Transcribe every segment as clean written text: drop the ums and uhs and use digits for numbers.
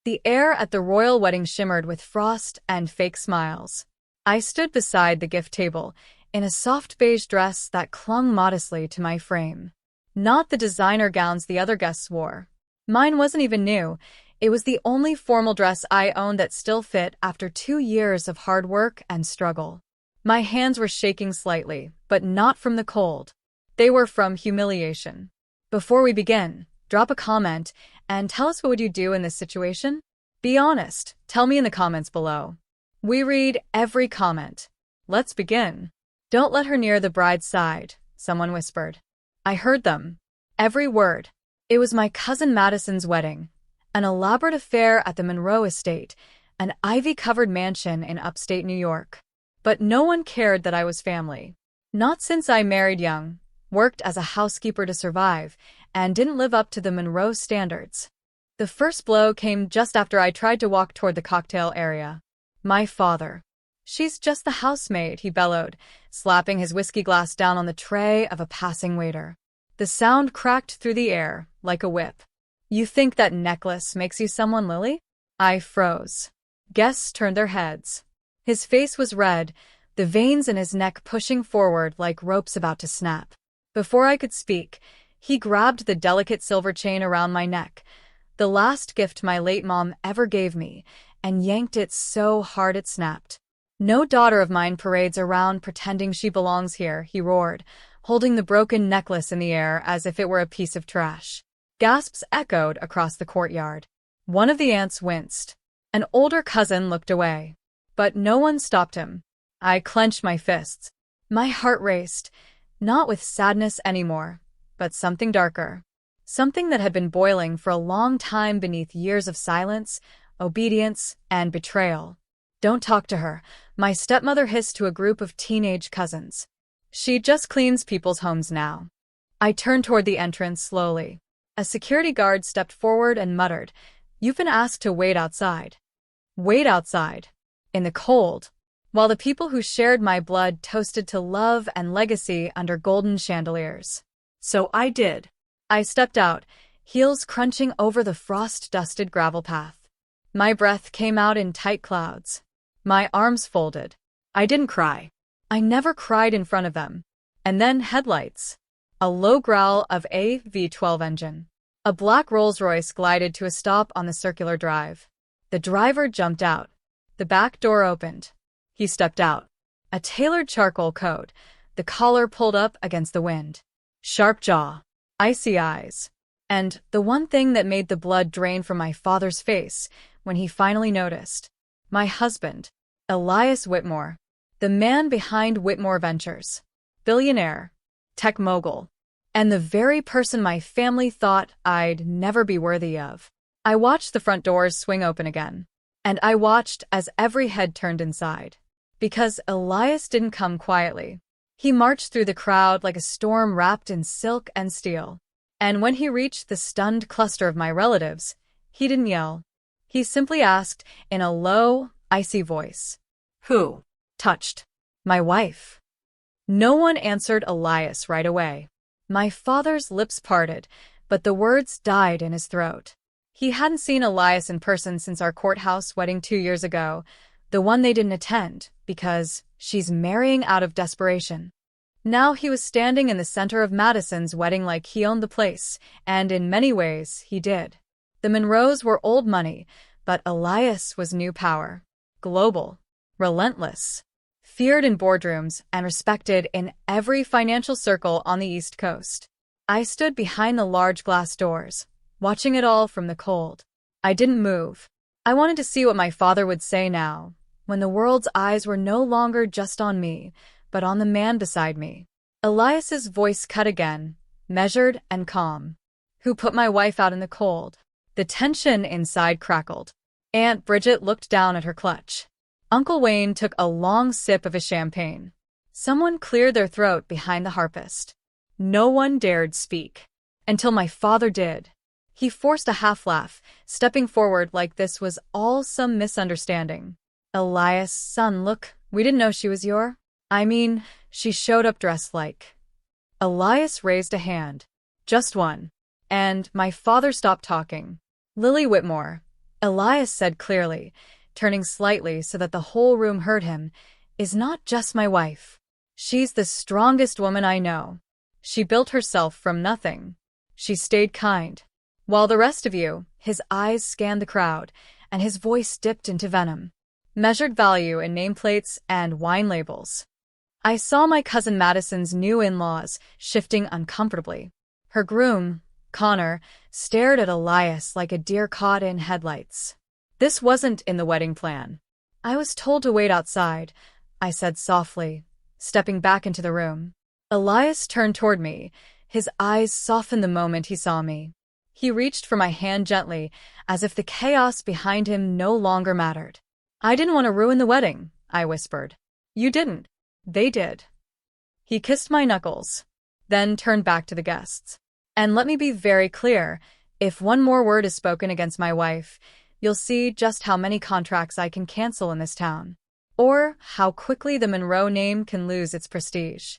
The air at the royal wedding shimmered with frost and fake smiles. I stood beside the gift table, in a soft beige dress that clung modestly to my frame. Not the designer gowns the other guests wore. Mine wasn't even new. It was the only formal dress I owned that still fit after 2 years of hard work and struggle. My hands were shaking slightly, but not from the cold. They were from humiliation. Before we begin, drop a comment and tell us what would you do in this situation? Be honest. Tell me in the comments below. We read every comment. Let's begin. Don't let her near the bride's side, someone whispered. I heard them. Every word. It was my cousin Madison's wedding. An elaborate affair at the Monroe estate, an ivy-covered mansion in upstate New York. But no one cared that I was family. Not since I married young, worked as a housekeeper to survive, and didn't live up to the Monroe standards. The first blow came just after I tried to walk toward the cocktail area. My father. She's just the housemaid, he bellowed, slapping his whiskey glass down on the tray of a passing waiter. The sound cracked through the air, like a whip. You think that necklace makes you someone, Lily? I froze. Guests turned their heads. His face was red, the veins in his neck pushing forward like ropes about to snap. Before I could speak, he grabbed the delicate silver chain around my neck, the last gift my late mom ever gave me, and yanked it so hard it snapped. No daughter of mine parades around pretending she belongs here, he roared, holding the broken necklace in the air as if it were a piece of trash. Gasps echoed across the courtyard. One of the aunts winced. An older cousin looked away. But no one stopped him. I clenched my fists. My heart raced, not with sadness anymore, but something darker. Something that had been boiling for a long time beneath years of silence, obedience, and betrayal. Don't talk to her, my stepmother hissed to a group of teenage cousins. She just cleans people's homes now. I turned toward the entrance slowly. A security guard stepped forward and muttered, You've been asked to wait outside. Wait outside. In the cold, while the people who shared my blood toasted to love and legacy under golden chandeliers. So I did. I stepped out, heels crunching over the frost-dusted gravel path. My breath came out in tight clouds. My arms folded. I didn't cry. I never cried in front of them. And then headlights. A low growl of a V12 engine. A black Rolls-Royce glided to a stop on the circular drive. The driver jumped out. The back door opened. He stepped out. A tailored charcoal coat, the collar pulled up against the wind. Sharp jaw. Icy eyes. And the one thing that made the blood drain from my father's face when he finally noticed. My husband, Elias Whitmore. The man behind Whitmore Ventures. Billionaire. Tech mogul. And the very person my family thought I'd never be worthy of. I watched the front doors swing open again. And I watched as every head turned inside. Because Elias didn't come quietly. He marched through the crowd like a storm wrapped in silk and steel. And when he reached the stunned cluster of my relatives, he didn't yell. He simply asked in a low, icy voice. Who? Touched. My wife. No one answered Elias right away. My father's lips parted, but the words died in his throat. He hadn't seen Elias in person since our courthouse wedding 2 years ago, the one they didn't attend, because she's marrying out of desperation. Now he was standing in the center of Madison's wedding like he owned the place, and in many ways, he did. The Monroes were old money, but Elias was new power. Global. Relentless. Feared in boardrooms and respected in every financial circle on the East Coast. I stood behind the large glass doors, watching it all from the cold. I didn't move. I wanted to see what my father would say now, when the world's eyes were no longer just on me, but on the man beside me. Elias's voice cut again, measured and calm. Who put my wife out in the cold? The tension inside crackled. Aunt Bridget looked down at her clutch. Uncle Wayne took a long sip of his champagne. Someone cleared their throat behind the harpist. No one dared speak. Until my father did. He forced a half-laugh, stepping forward like this was all some misunderstanding. Elias, son, look, we didn't know she was she showed up dressed like. Elias raised a hand. Just one. And my father stopped talking. Lily Whitmore. Elias said clearly, turning slightly so that the whole room heard him, is not just my wife. She's the strongest woman I know. She built herself from nothing. She stayed kind. While the rest of you, his eyes scanned the crowd, and his voice dipped into venom, measured value in nameplates and wine labels. I saw my cousin Madison's new in-laws shifting uncomfortably. Her groom, Connor, stared at Elias like a deer caught in headlights. This wasn't in the wedding plan. I was told to wait outside, I said softly, stepping back into the room. Elias turned toward me. His eyes softened the moment he saw me. He reached for my hand gently, as if the chaos behind him no longer mattered. I didn't want to ruin the wedding, I whispered. You didn't. They did. He kissed my knuckles, then turned back to the guests. And let me be very clear, if one more word is spoken against my wife, you'll see just how many contracts I can cancel in this town. Or how quickly the Monroe name can lose its prestige.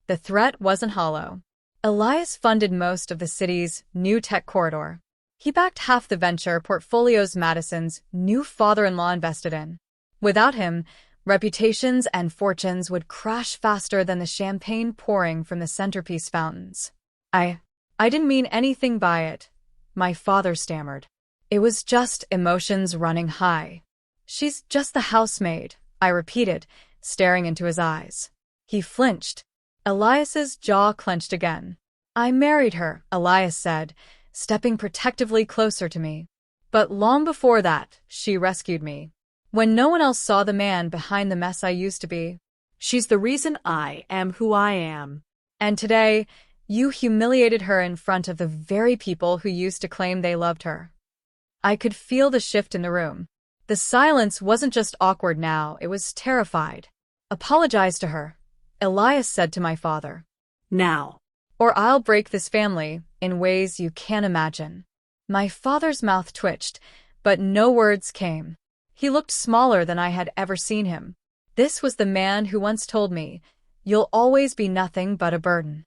The threat wasn't hollow. Elias funded most of the city's new tech corridor. He backed half the venture portfolios Madison's new father-in-law invested in. Without him, reputations and fortunes would crash faster than the champagne pouring from the centerpiece fountains. I didn't mean anything by it, my father stammered. It was just emotions running high. She's just the housemaid, I repeated, staring into his eyes. He flinched. Elias's jaw clenched again. I married her, Elias said, stepping protectively closer to me. But long before that, she rescued me. When no one else saw the man behind the mess I used to be. She's the reason I am who I am. And today, you humiliated her in front of the very people who used to claim they loved her. I could feel the shift in the room. The silence wasn't just awkward now, it was terrified. Apologize to her, Elias said to my father. Now. Or I'll break this family in ways you can't imagine. My father's mouth twitched, but no words came. He looked smaller than I had ever seen him. This was the man who once told me, "You'll always be nothing but a burden."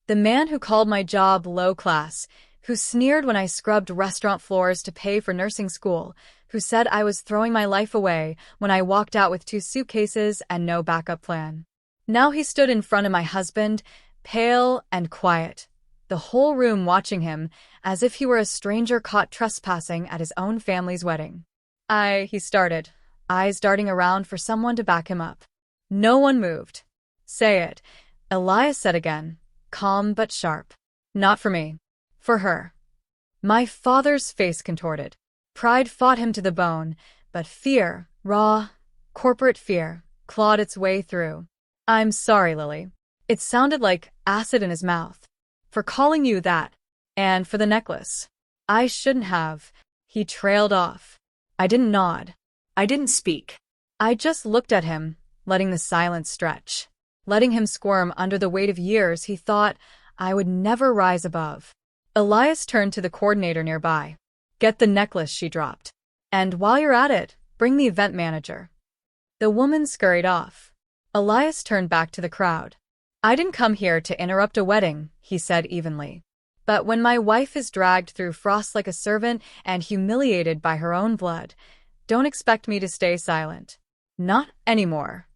The man who called my job low class, who sneered when I scrubbed restaurant floors to pay for nursing school, who said I was throwing my life away when I walked out with 2 suitcases and no backup plan. Now he stood in front of my husband, pale and quiet, the whole room watching him as if he were a stranger caught trespassing at his own family's wedding. He started, eyes darting around for someone to back him up. No one moved. Say it, Elias said again, calm but sharp. Not for me. For her. My father's face contorted. Pride fought him to the bone, but fear, raw, corporate fear, clawed its way through. I'm sorry, Lily. It sounded like acid in his mouth. For calling you that. And for the necklace. I shouldn't have. He trailed off. I didn't nod. I didn't speak. I just looked at him, letting the silence stretch. Letting him squirm under the weight of years he thought I would never rise above. Elias turned to the coordinator nearby. Get the necklace, she dropped. And while you're at it, bring the event manager. The woman scurried off. Elias turned back to the crowd. I didn't come here to interrupt a wedding, he said evenly. But when my wife is dragged through frost like a servant and humiliated by her own blood, don't expect me to stay silent. Not anymore.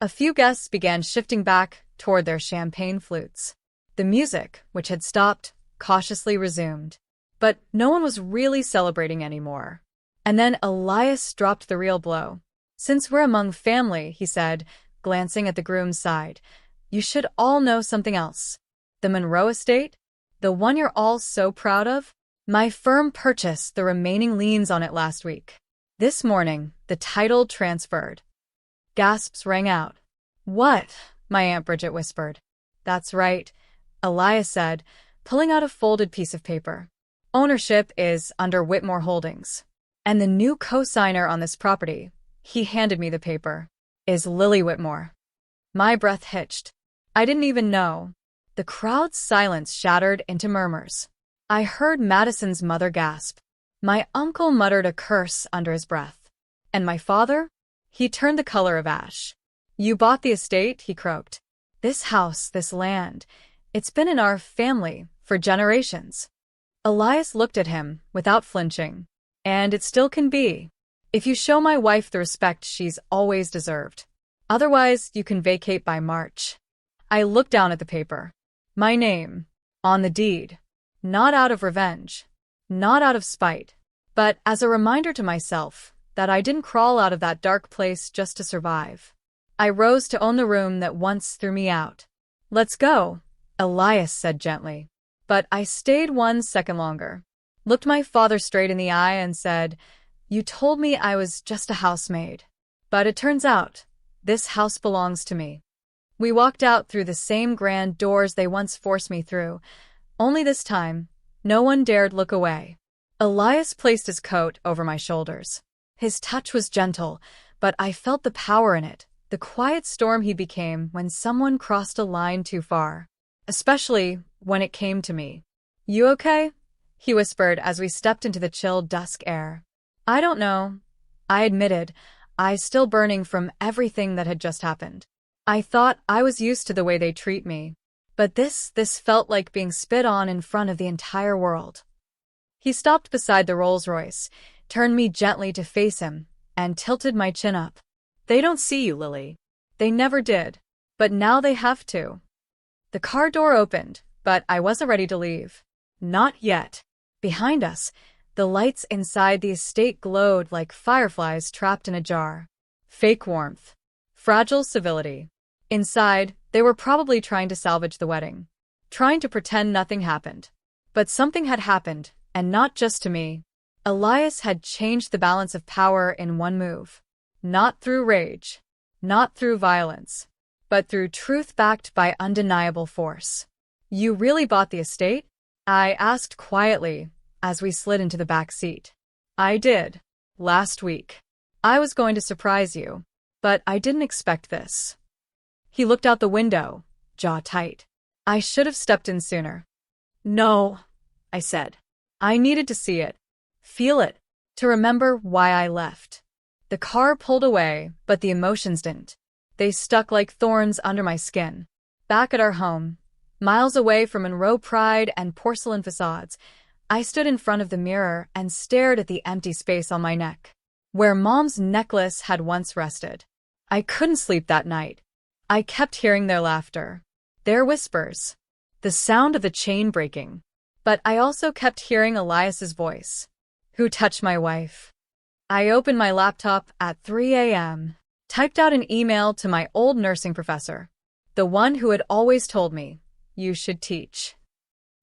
A few guests began shifting back toward their champagne flutes. The music, which had stopped, cautiously resumed. But no one was really celebrating anymore. And then Elias dropped the real blow. Since we're among family, he said, glancing at the groom's side, you should all know something else. The Monroe estate? The one you're all so proud of? My firm purchased the remaining liens on it last week. This morning, the title transferred. Gasps rang out. What? My Aunt Bridget whispered. That's right, Elias said, pulling out a folded piece of paper. Ownership is under Whitmore Holdings. And the new co-signer on this property, he handed me the paper, is Lily Whitmore. My breath hitched. I didn't even know. The crowd's silence shattered into murmurs. I heard Madison's mother gasp. My uncle muttered a curse under his breath. And my father? He turned the color of ash. You bought the estate, he croaked. This house, this land, it's been in our family for generations. Elias looked at him without flinching. And it still can be. If you show my wife the respect she's always deserved. Otherwise, you can vacate by March. I looked down at the paper. My name. On the deed. Not out of revenge. Not out of spite. But as a reminder to myself that I didn't crawl out of that dark place just to survive. I rose to own the room that once threw me out. Let's go, Elias said gently. But I stayed 1 second longer. Looked my father straight in the eye and said, "You told me I was just a housemaid. But it turns out, this house belongs to me." We walked out through the same grand doors they once forced me through. Only this time, no one dared look away. Elias placed his coat over my shoulders. His touch was gentle, but I felt the power in it, the quiet storm he became when someone crossed a line too far. Especially when it came to me. "You okay?" he whispered as we stepped into the chill dusk air. "I don't know," I admitted, eyes still burning from everything that had just happened. I thought I was used to the way they treat me. But this felt like being spit on in front of the entire world. He stopped beside the Rolls-Royce, turned me gently to face him, and tilted my chin up. "They don't see you, Lily." They never did. But now they have to. The car door opened, but I wasn't ready to leave. Not yet. Behind us, the lights inside the estate glowed like fireflies trapped in a jar. Fake warmth. Fragile civility. Inside, they were probably trying to salvage the wedding. Trying to pretend nothing happened. But something had happened, and not just to me. Elias had changed the balance of power in one move. Not through rage. Not through violence. But through truth backed by undeniable force. "You really bought the estate?" I asked quietly, as we slid into the back seat. "I did. Last week. I was going to surprise you. But I didn't expect this." He looked out the window, jaw tight. I should have stepped in sooner. "No," I said. I needed to see it. Feel it. To remember why I left. The car pulled away, but the emotions didn't. They stuck like thorns under my skin. Back at our home, miles away from Monroe pride and porcelain facades, I stood in front of the mirror and stared at the empty space on my neck, where Mom's necklace had once rested. I couldn't sleep that night. I kept hearing their laughter, their whispers, the sound of the chain breaking. But I also kept hearing Elias's voice. "Who touched my wife?" I opened my laptop at 3 a.m., typed out an email to my old nursing professor, the one who had always told me, "You should teach."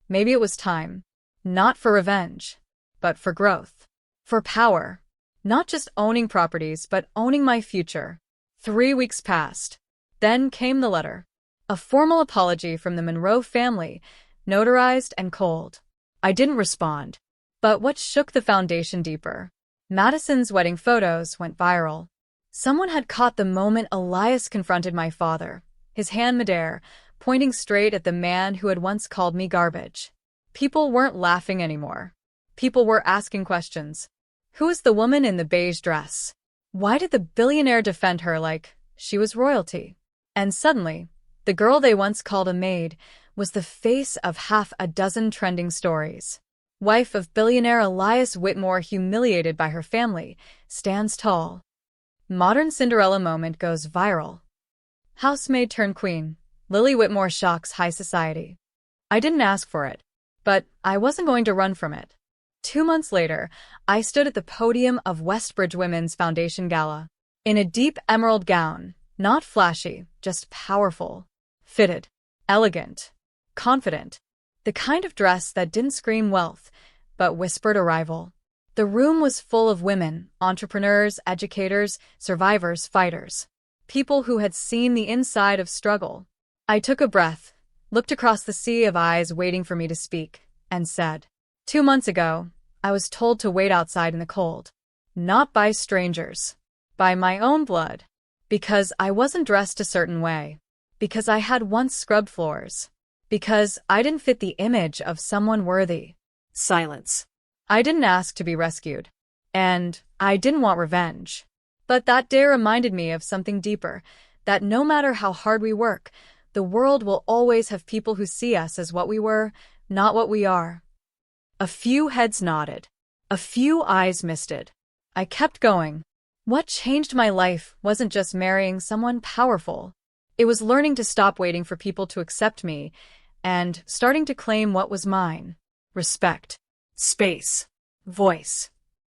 Maybe it was time. Not for revenge, but for growth. For power. Not just owning properties, but owning my future. 3 weeks passed. Then came the letter. A formal apology from the Monroe family, notarized and cold. I didn't respond. But what shook the foundation deeper? Madison's wedding photos went viral. Someone had caught the moment Elias confronted my father, his hand midair, pointing straight at the man who had once called me garbage. People weren't laughing anymore. People were asking questions. Who was the woman in the beige dress? Why did the billionaire defend her like she was royalty? And suddenly, the girl they once called a maid was the face of half a dozen trending stories. Wife of billionaire Elias Whitmore humiliated by her family, stands tall. Modern Cinderella moment goes viral. Housemaid turned queen. Lily Whitmore shocks high society. I didn't ask for it, but I wasn't going to run from it. 2 months later, I stood at the podium of Westbridge Women's Foundation Gala. In a deep emerald gown, not flashy, just powerful. Fitted. Elegant. Confident. The kind of dress that didn't scream wealth, but whispered arrival. The room was full of women, entrepreneurs, educators, survivors, fighters. People who had seen the inside of struggle. I took a breath, looked across the sea of eyes waiting for me to speak, and said, 2 months ago, I was told to wait outside in the cold. Not by strangers. By my own blood. Because I wasn't dressed a certain way. Because I had once scrubbed floors. Because I didn't fit the image of someone worthy. Silence. I didn't ask to be rescued. And I didn't want revenge. But that day reminded me of something deeper, that no matter how hard we work, the world will always have people who see us as what we were, not what we are. A few heads nodded. A few eyes misted. I kept going. What changed my life wasn't just marrying someone powerful. It was learning to stop waiting for people to accept me and starting to claim what was mine. Respect. Space. Voice.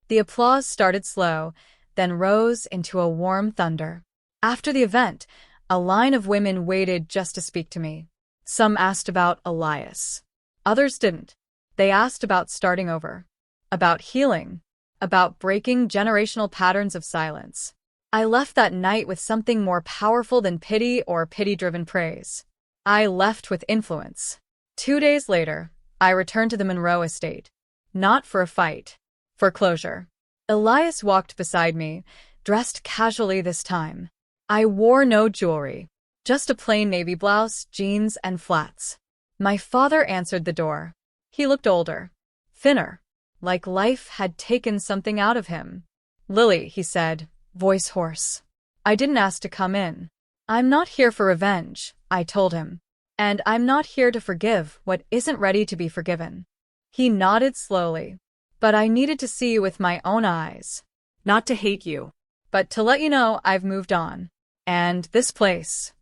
The applause started slow, then rose into a warm thunder. After the event, a line of women waited just to speak to me. Some asked about Elias. Others didn't. They asked about starting over, about healing, about breaking generational patterns of silence. I left that night with something more powerful than pity or pity-driven praise. I left with influence. 2 days later, I returned to the Monroe estate. Not for a fight. For closure. Elias walked beside me, dressed casually this time. I wore no jewelry. Just a plain navy blouse, jeans, and flats. My father answered the door. He looked older. Thinner. Like life had taken something out of him. "Lily," he said, voice hoarse. I didn't ask to come in. "I'm not here for revenge," I told him. "And I'm not here to forgive what isn't ready to be forgiven." He nodded slowly. "But I needed to see you with my own eyes. Not to hate you, but to let you know I've moved on. And this place."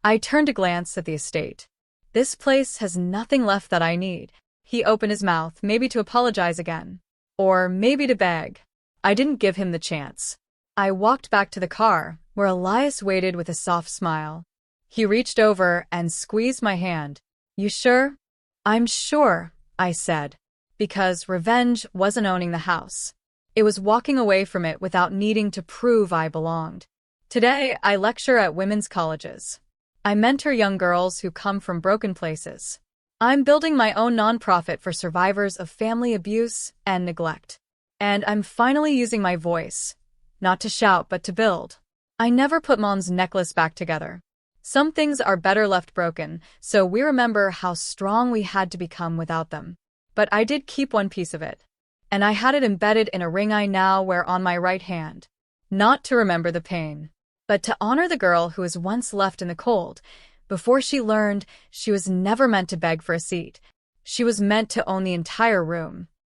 I turned to glance at the estate. "This place has nothing left that I need." He opened his mouth, maybe to apologize again. Or maybe to beg. I didn't give him the chance. I walked back to the car, where Elias waited with a soft smile. He reached over and squeezed my hand. "You sure?" "I'm sure," I said. Because revenge wasn't owning the house. It was walking away from it without needing to prove I belonged. Today, I lecture at women's colleges. I mentor young girls who come from broken places. I'm building my own nonprofit for survivors of family abuse and neglect. And I'm finally using my voice. Not to shout, but to build. I never put Mom's necklace back together. Some things are better left broken, so we remember how strong we had to become without them. But I did keep one piece of it. And I had it embedded in a ring I now wear on my right hand. Not to remember the pain, but to honor the girl who was once left in the cold, before she learned she was never meant to beg for a seat. She was meant to own the entire room.